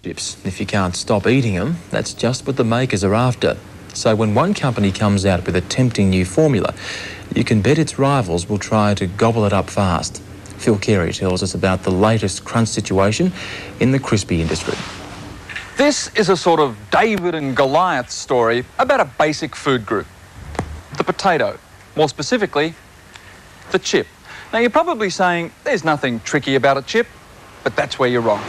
Chips. If you can't stop eating them, that's just what the makers are after. So when one company comes out with a tempting new formula, you can bet its rivals will try to gobble it up fast. Phil Carey tells us about the latest crunch situation in the crispy industry. This is a sort of David and Goliath story about a basic food group, the potato. More specifically, the chip. Now, you're probably saying there's nothing tricky about a chip, but that's where you're wrong.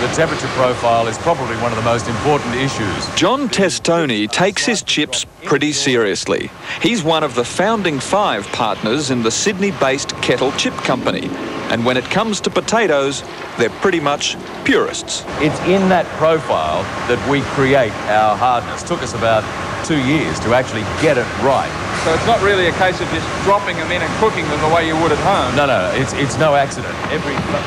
The temperature profile is probably one of the most important issues. John Testoni takes his chips pretty seriously. He's one of the founding 5 partners in the Sydney-based Kettle chip company. And when it comes to potatoes, they're pretty much purists. It's in that profile that we create our hardness. Took us about 2 years to actually get it right. So it's not really a case of just dropping them in and cooking them the way you would at home. No, it's no accident.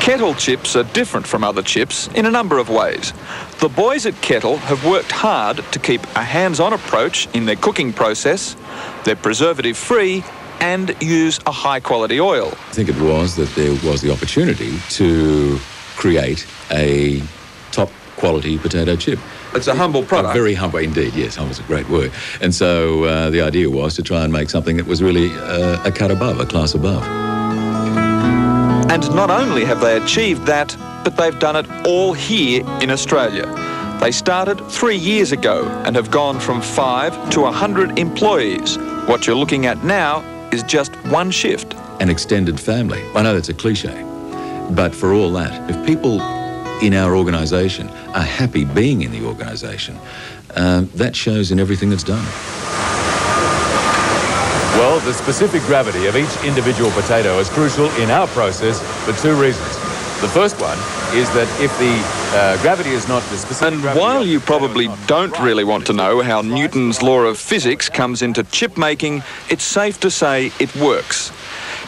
Kettle chips are different from other chips in a number of ways. The boys at Kettle have worked hard to keep a hands-on approach in their cooking process. They're preservative-free and use a high-quality oil. I think it was that there was the opportunity to create a top-quality potato chip. It's a humble product. Very humble indeed, yes, humble's a great word. And so the idea was to try and make something that was really a cut above, a class above. And not only have they achieved that, but they've done it all here in Australia. They started 3 years ago and have gone from 5 to 100 employees. What you're looking at now is just one shift. An extended family. I know that's a cliche, but for all that, if people in our organisation are happy being in the organisation, that shows in everything that's done. Well, the specific gravity of each individual potato is crucial in our process for 2 reasons. The first one is that if the gravity is not the specific... And while you probably don't really want to know how Newton's law of physics comes into chip making, it's safe to say it works.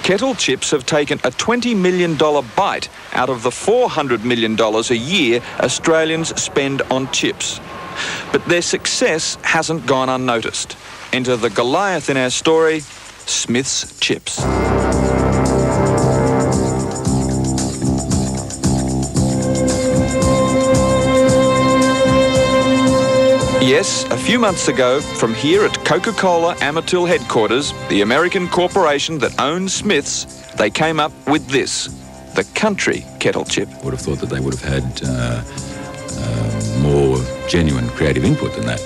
Kettle chips have taken a $20 million bite out of the $400 million a year Australians spend on chips. But their success hasn't gone unnoticed. Enter the Goliath in our story, Smith's Chips. Yes, a few months ago, from here at Coca-Cola Amatil headquarters, the American corporation that owns Smith's, they came up with this, the country kettle chip. I would have thought that they would have had more genuine creative input than that.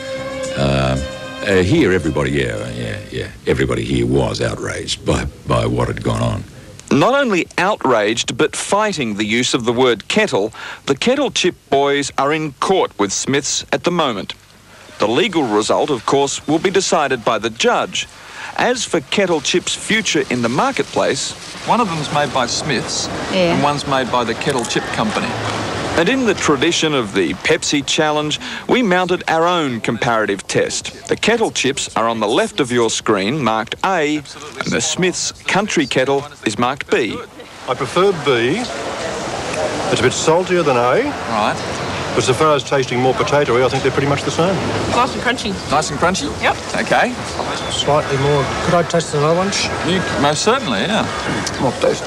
Here, everybody, everybody here was outraged by what had gone on. Not only outraged, but fighting the use of the word kettle, the kettle chip boys are in court with Smith's at the moment. The legal result, of course, will be decided by the judge. As for kettle chips' future in the marketplace, one of them's made by Smith's and one's made by the Kettle Chip Company. And in the tradition of the Pepsi Challenge, we mounted our own comparative test. The kettle chips are on the left of your screen, marked A, and the Smith's Country Kettle is marked B. I prefer B. It's a bit saltier than A. Right. But so far as tasting more potatoey, I think they're pretty much the same. Nice and crunchy. Nice and crunchy? Yep. Okay. Slightly more. Could I taste another one? Most certainly, yeah. More taste.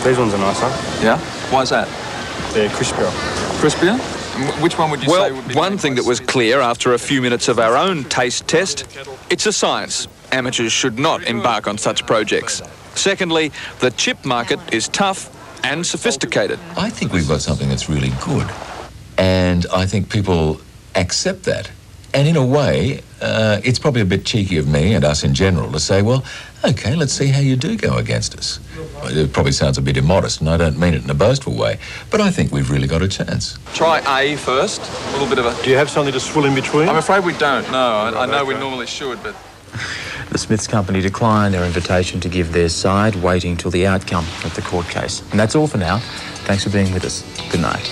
These ones are nicer. Yeah? Why is that? They're crispier. Crispier? And which one would you say would be... Well, one thing that was clear after a few minutes of our own taste test, it's a science. Amateurs should not embark on such projects. Secondly, the chip market is tough and sophisticated. I think we've got something that's really good, and I think people accept that. And in a way, it's probably a bit cheeky of me and us in general to say, well, okay, let's see how you do go against us. It probably sounds a bit immodest, and I don't mean it in a boastful way, but I think we've really got a chance. Try A first, a little bit of a... Do you have something to swill in between? I'm afraid we don't, no. I know we normally should, but... The Smiths Company declined their invitation to give their side, waiting till the outcome of the court case. And that's all for now. Thanks for being with us. Good night.